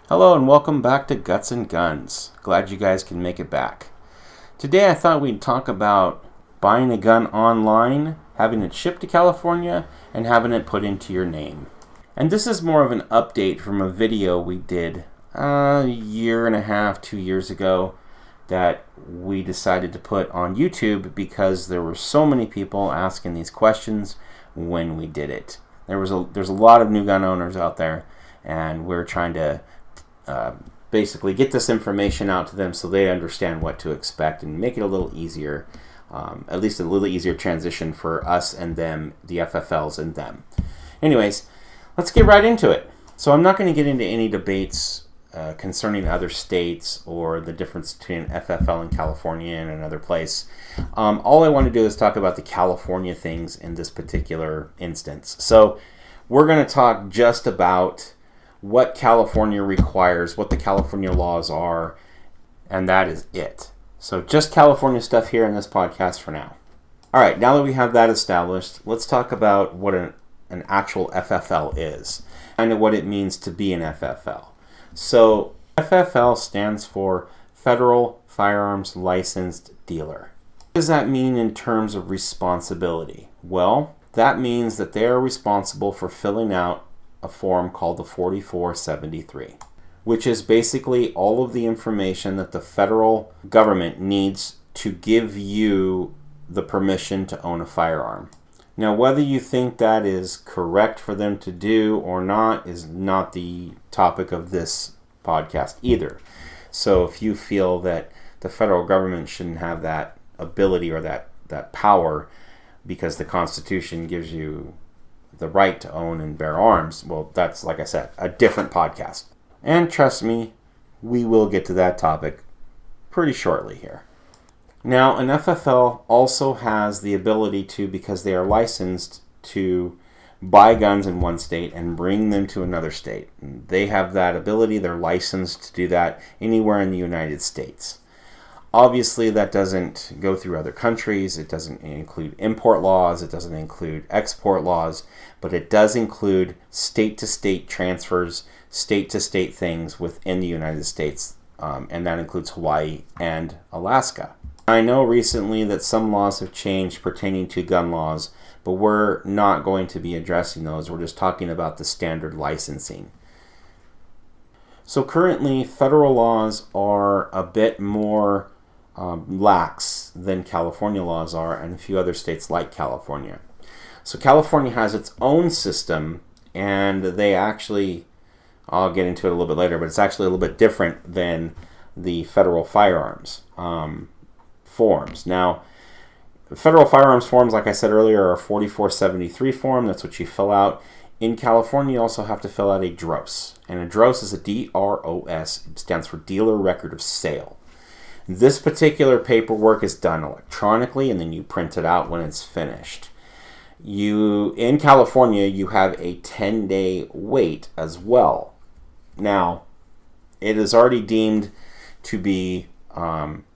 Hello and welcome back to Guts and Guns. Glad you guys can make it back. Today I thought we'd talk about buying a gun online, having it shipped to California, and having it put into your name. And this is more of an update from a video we did a year and a half, 2 years ago that we decided to put on YouTube because there were so many people asking these questions when we did it. There's a lot of new gun owners out there, and we're trying to basically get this information out to them so they understand what to expect and make it a little easier, at least a little easier transition for us and them, the FFLs and them. Anyways, let's get right into it. So I'm not going to get into any debates concerning other states or the difference between FFL in California and another place. All I want to do is talk about the California things in this particular instance. So we're going to talk just about what California requires, what the California laws are, and that is it. So just California stuff here in this podcast for now. All right, now that we have that established, let's talk about what an actual FFL is and what it means to be an FFL. So FFL stands for Federal Firearms Licensed Dealer. What does that mean in terms of responsibility? Well, that means that they are responsible for filling out a form called the 4473, which is basically all of the information that the federal government needs to give you the permission to own a firearm. Now, whether you think that is correct for them to do or not is not the topic of this podcast either. So if you feel that the federal government shouldn't have that ability or that power because the Constitution gives you the right to own and bear arms, well, that's, like I said, a different podcast. And trust me, we will get to that topic pretty shortly here. Now, an FFL also has the ability to, because they are licensed, to buy guns in one state and bring them to another state. They have that ability. They're licensed to do that anywhere in the United States. Obviously, that doesn't go through other countries. It doesn't include import laws. It doesn't include export laws. But it does include state-to-state transfers, state-to-state things within the United States. And that includes Hawaii and Alaska. I know recently that some laws have changed pertaining to gun laws, but we're not going to be addressing those. We're just talking about the standard licensing. So currently, federal laws are a bit more lax than California laws are, and a few other states like California. So California has its own system, and they actually, I'll get into it a little bit later, but it's actually a little bit different than the federal firearms forms. Now, federal firearms forms, like I said earlier, are a 4473 form. That's what you fill out. In California, you also have to fill out a DROS. And a DROS is a DROS. It stands for Dealer Record of Sale. This particular paperwork is done electronically, and then you print it out when it's finished. In California, you have a 10-day wait as well. Now, it is already deemed to be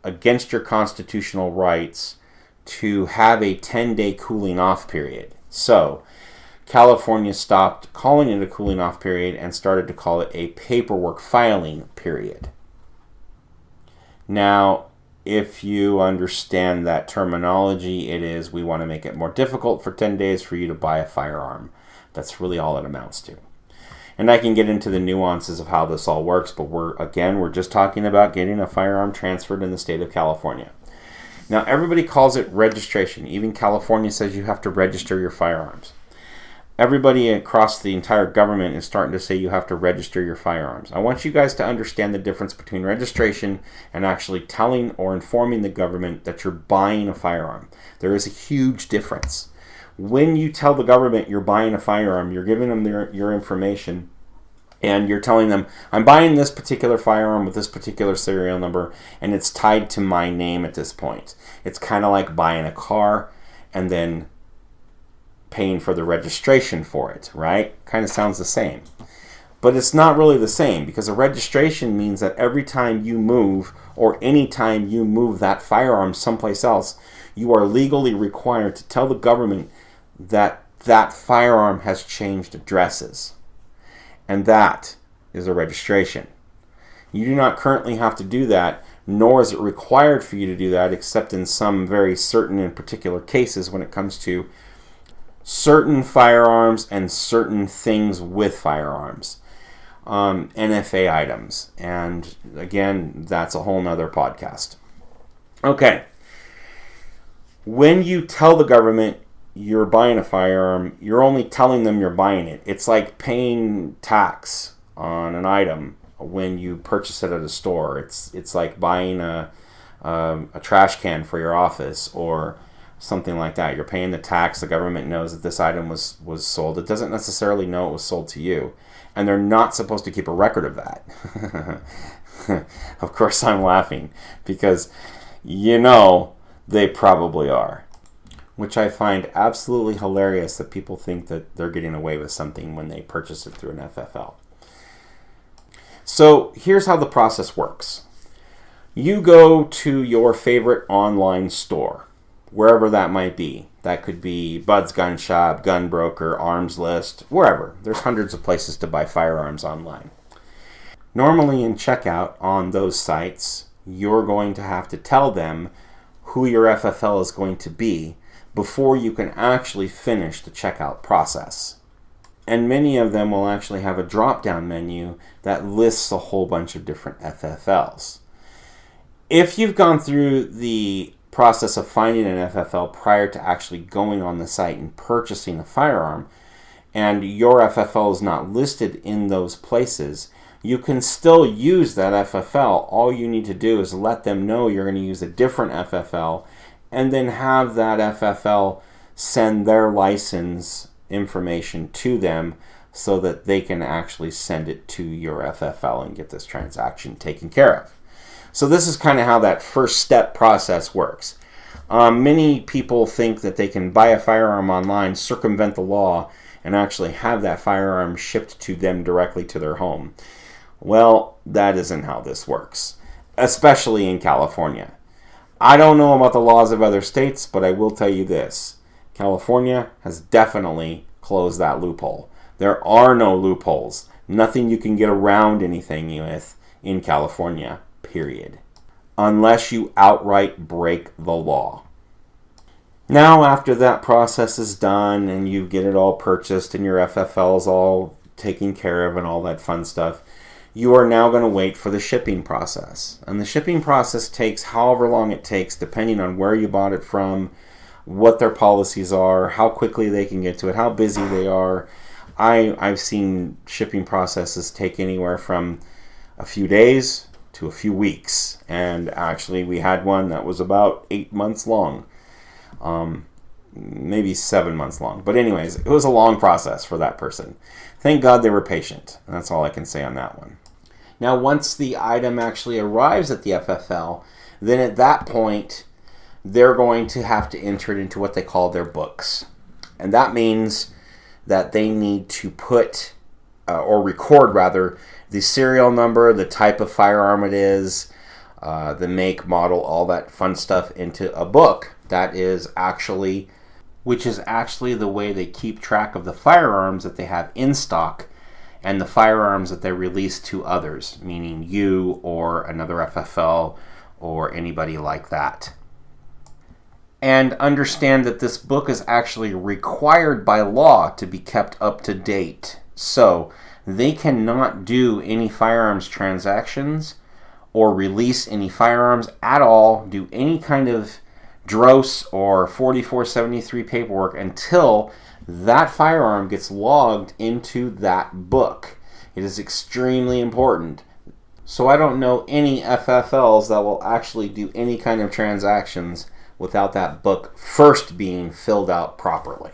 against your constitutional rights to have a 10-day cooling off period. So, California stopped calling it a cooling off period and started to call it a paperwork filing period. Now, if you understand that terminology, it is we want to make it more difficult for 10 days for you to buy a firearm. That's really all it amounts to. And I can get into the nuances of how this all works, but we're just talking about getting a firearm transferred in the state of California. Now, everybody calls it registration. Even California says you have to register your firearms. Everybody across the entire government is starting to say you have to register your firearms. I want you guys to understand the difference between registration and actually telling or informing the government that you're buying a firearm. There is a huge difference. When you tell the government you're buying a firearm, you're giving them your information, and you're telling them, I'm buying this particular firearm with this particular serial number, and it's tied to my name at this point. It's kind of like buying a car and then paying for the registration for it, right? Kind of sounds the same. But it's not really the same, because a registration means that every time you move, or any time you move that firearm someplace else, you are legally required to tell the government that that firearm has changed addresses. And that is a registration. You do not currently have to do that, nor is it required for you to do that, except in some very certain and particular cases when it comes to certain firearms and certain things with firearms. NFA items. And again, that's a whole nother podcast. Okay. When you tell the government you're buying a firearm, you're only telling them you're buying it. It's like paying tax on an item when you purchase it at a store. It's like buying a trash can for your office or something like that. You're paying the tax. The government knows that this item was sold. It doesn't necessarily know it was sold to you. And they're not supposed to keep a record of that. Of course, I'm laughing because they probably are. Which I find absolutely hilarious that people think that they're getting away with something when they purchase it through an FFL. So here's how the process works. You go to your favorite online store, wherever that might be. That could be Bud's Gun Shop, Gun Broker, Arms List, wherever. There's hundreds of places to buy firearms online. Normally in checkout on those sites, you're going to have to tell them who your FFL is going to be before you can actually finish the checkout process. And many of them will actually have a drop-down menu that lists a whole bunch of different FFLs. If you've gone through the process of finding an FFL prior to actually going on the site and purchasing a firearm, and your FFL is not listed in those places, you can still use that FFL. All you need to do is let them know you're going to use a different FFL, and then have that FFL send their license information to them so that they can actually send it to your FFL and get this transaction taken care of. So this is kind of how that first step process works. Many people think that they can buy a firearm online, circumvent the law, and actually have that firearm shipped to them directly to their home. Well, that isn't how this works, especially in California. I don't know about the laws of other states, but I will tell you this. California has definitely closed that loophole. There are no loopholes. Nothing you can get around anything with in California, period. Unless you outright break the law. Now, after that process is done and you get it all purchased and your FFL is all taken care of and all that fun stuff, you are now going to wait for the shipping process. And the shipping process takes however long it takes, depending on where you bought it from, what their policies are, how quickly they can get to it, how busy they are. I've seen shipping processes take anywhere from a few days to a few weeks. And actually, we had one that was about 8 months long. Maybe 7 months long. But anyways, it was a long process for that person. Thank God they were patient. That's all I can say on that one. Now, once the item actually arrives at the FFL, then at that point, they're going to have to enter it into what they call their books. And that means that they need to put, or record rather, the serial number, the type of firearm it is, the make, model, all that fun stuff into a book. Which is actually the way they keep track of the firearms that they have in stock and the firearms that they release to others, meaning you or another FFL or anybody like that. And understand that this book is actually required by law to be kept up to date. So they cannot do any firearms transactions or release any firearms at all, do any kind of DROS or 4473 paperwork until that firearm gets logged into that book. It is extremely important. So I don't know any FFLs that will actually do any kind of transactions without that book first being filled out properly.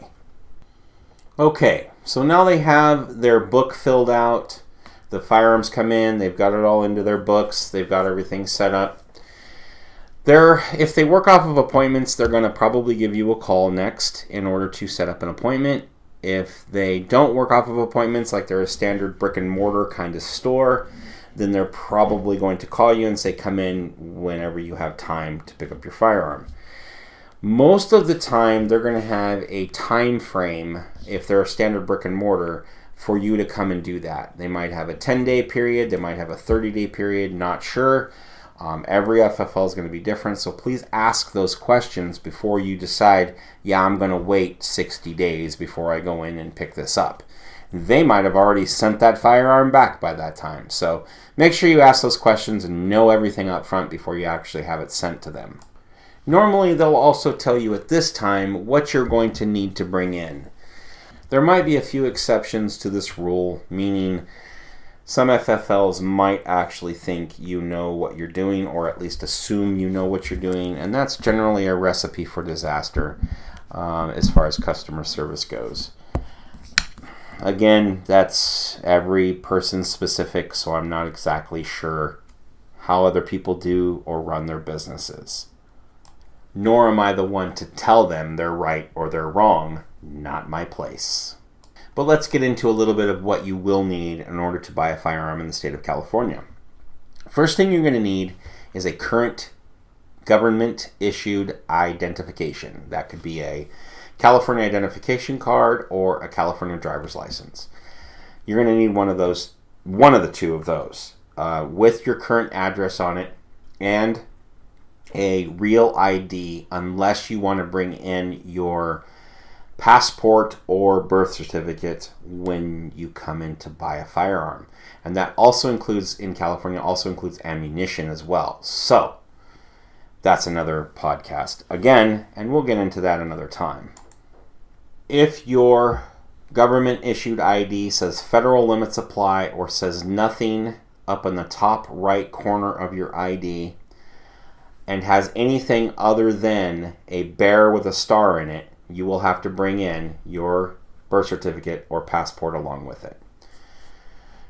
Okay, so now they have their book filled out. The firearms come in, they've got it all into their books, they've got everything set up. If they work off of appointments, they're going to probably give you a call next in order to set up an appointment. If they don't work off of appointments, like they're a standard brick and mortar kind of store, then they're probably going to call you and say, come in whenever you have time to pick up your firearm. Most of the time, they're going to have a time frame, if they're a standard brick and mortar, for you to come and do that. They might have a 10-day period, they might have a 30-day period, not sure. Every FFL is going to be different, so please ask those questions before you decide, yeah, I'm going to wait 60 days before I go in and pick this up. They might have already sent that firearm back by that time. So make sure you ask those questions and know everything up front before you actually have it sent to them. Normally, they'll also tell you at this time what you're going to need to bring in. There might be a few exceptions to this rule, meaning some FFLs might actually think you know what you're doing, or at least assume you know what you're doing, and that's generally a recipe for disaster as far as customer service goes. Again, that's every person specific, so I'm not exactly sure how other people do or run their businesses. Nor am I the one to tell them they're right or they're wrong. Not my place. But let's get into a little bit of what you will need in order to buy a firearm in the state of California. First thing you're going to need is a current government-issued identification. That could be a California identification card or a California driver's license. You're going to need one of the two of those, with your current address on it and a real ID, unless you want to bring in your passport or birth certificate when you come in to buy a firearm. And that also includes, in California, ammunition as well. So that's another podcast again, and we'll get into that another time. If your government issued ID says federal limits apply or says nothing up in the top right corner of your ID and has anything other than a bear with a star in it, you will have to bring in your birth certificate or passport along with it.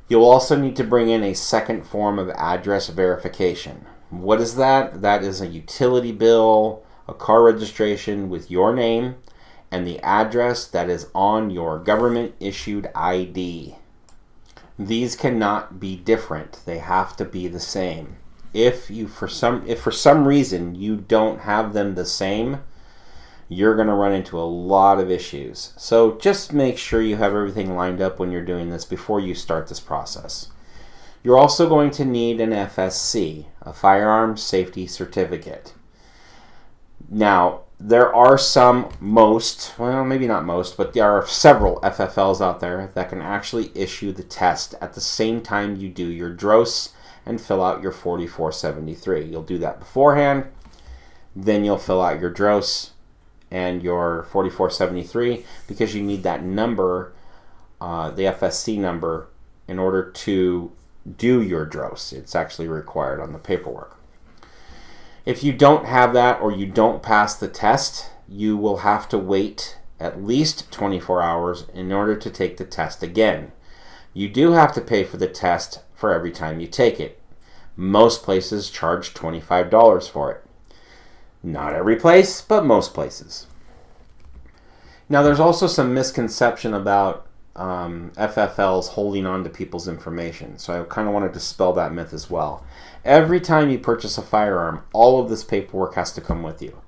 You'll also need to bring in a second form of address verification. What is that? That is a utility bill, a car registration with your name, and the address that is on your government-issued ID. These cannot be different. They have to be the same. If for some reason you don't have them the same, you're going to run into a lot of issues. So just make sure you have everything lined up when you're doing this before you start this process. You're also going to need an FSC, a Firearm Safety Certificate. Now, there are maybe not most, but there are several FFLs out there that can actually issue the test at the same time you do your DROS and fill out your 4473. You'll do that beforehand, then you'll fill out your DROS and your 4473 because you need that number, the FSC number, in order to do your DROS. It's actually required on the paperwork. If you don't have that or you don't pass the test, you will have to wait at least 24 hours in order to take the test again. You do have to pay for the test for every time you take it. Most places charge $25 for it. Not every place, but most places. Now, there's also some misconception about FFLs holding on to people's information. So I kind of want to dispel that myth as well. Every time you purchase a firearm, all of this paperwork has to come with you.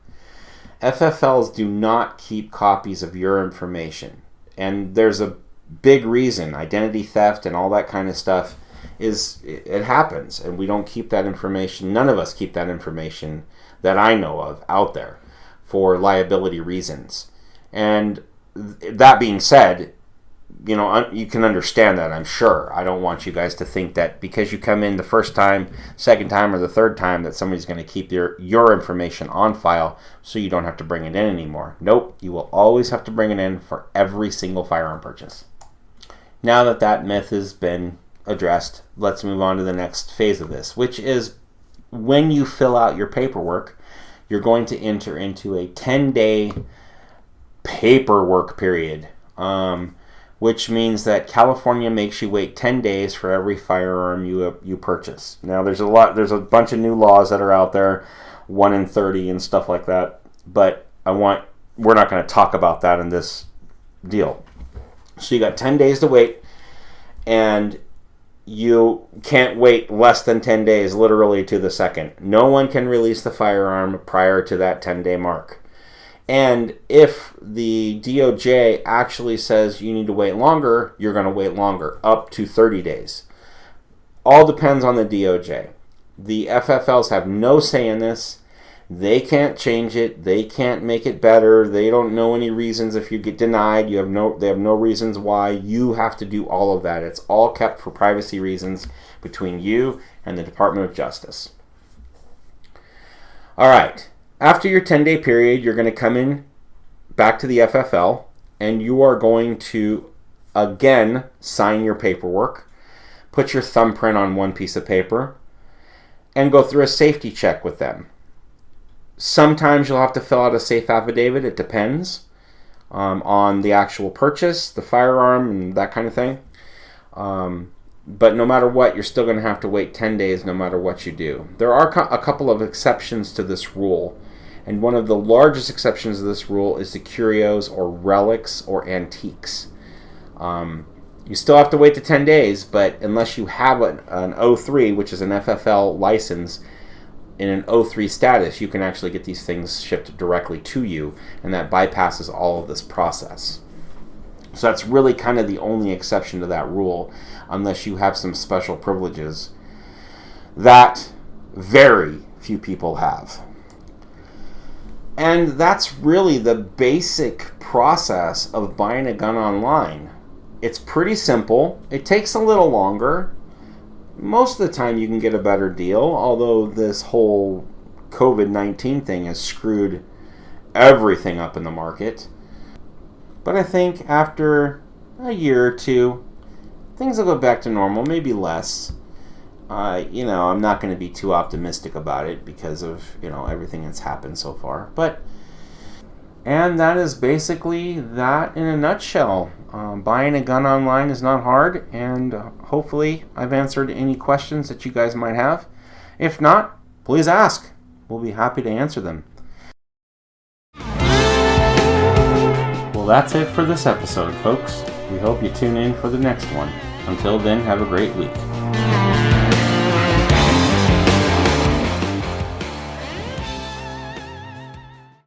FFLs do not keep copies of your information. And there's a big reason. Identity theft and all that kind of stuff it happens. And we don't keep that information. None of us keep that information that I know of out there for liability reasons. And that being said, you can understand that, I'm sure. I don't want you guys to think that because you come in the first time, second time, or the third time that somebody's going to keep your information on file so you don't have to bring it in anymore. Nope, you will always have to bring it in for every single firearm purchase. Now that that myth has been addressed, let's move on to the next phase of this, which is when you fill out your paperwork, you're going to enter into a 10-day paperwork period, which means that California makes you wait 10 days for every firearm you purchase. Now, there's a bunch of new laws that are out there, 1 in 30 and stuff like that, but we're not going to talk about that in this deal. So you got 10 days to wait, and you can't wait less than 10 days, literally to the second. No one can release the firearm prior to that 10-day mark. And if the DOJ actually says you need to wait longer, you're going to wait longer, up to 30 days. All depends on the DOJ. The FFLs have no say in this. They can't change it. They can't make it better. They don't know any reasons if you get denied. They have no reasons why. You have to do all of that. It's all kept for privacy reasons between you and the Department of Justice. All right. After your 10-day period, you're going to come in back to the FFL, and you are going to, again, sign your paperwork, put your thumbprint on one piece of paper, and go through a safety check with them. Sometimes you'll have to fill out a safe affidavit. It depends on the actual purchase, the firearm, and that kind of thing. But no matter what, you're still going to have to wait 10 days no matter what you do. There are a couple of exceptions to this rule. And one of the largest exceptions to this rule is the curios or relics or antiques. You still have to wait the 10 days, but unless you have an 03, which is an FFL license, in an 03 status, you can actually get these things shipped directly to you, and that bypasses all of this process. So that's really kind of the only exception to that rule, unless you have some special privileges that very few people have. And that's really the basic process of buying a gun online. It's pretty simple. It takes a little longer. Most of the time you can get a better deal, although this whole COVID-19 thing has screwed everything up in the market. But I think after a year or two, things will go back to normal, maybe less. I'm not going to be too optimistic about it because of, everything that's happened so far. And that is basically that in a nutshell. Buying a gun online is not hard, and hopefully I've answered any questions that you guys might have. If not, please ask. We'll be happy to answer them. Well, that's it for this episode, folks. We hope you tune in for the next one. Until then, have a great week.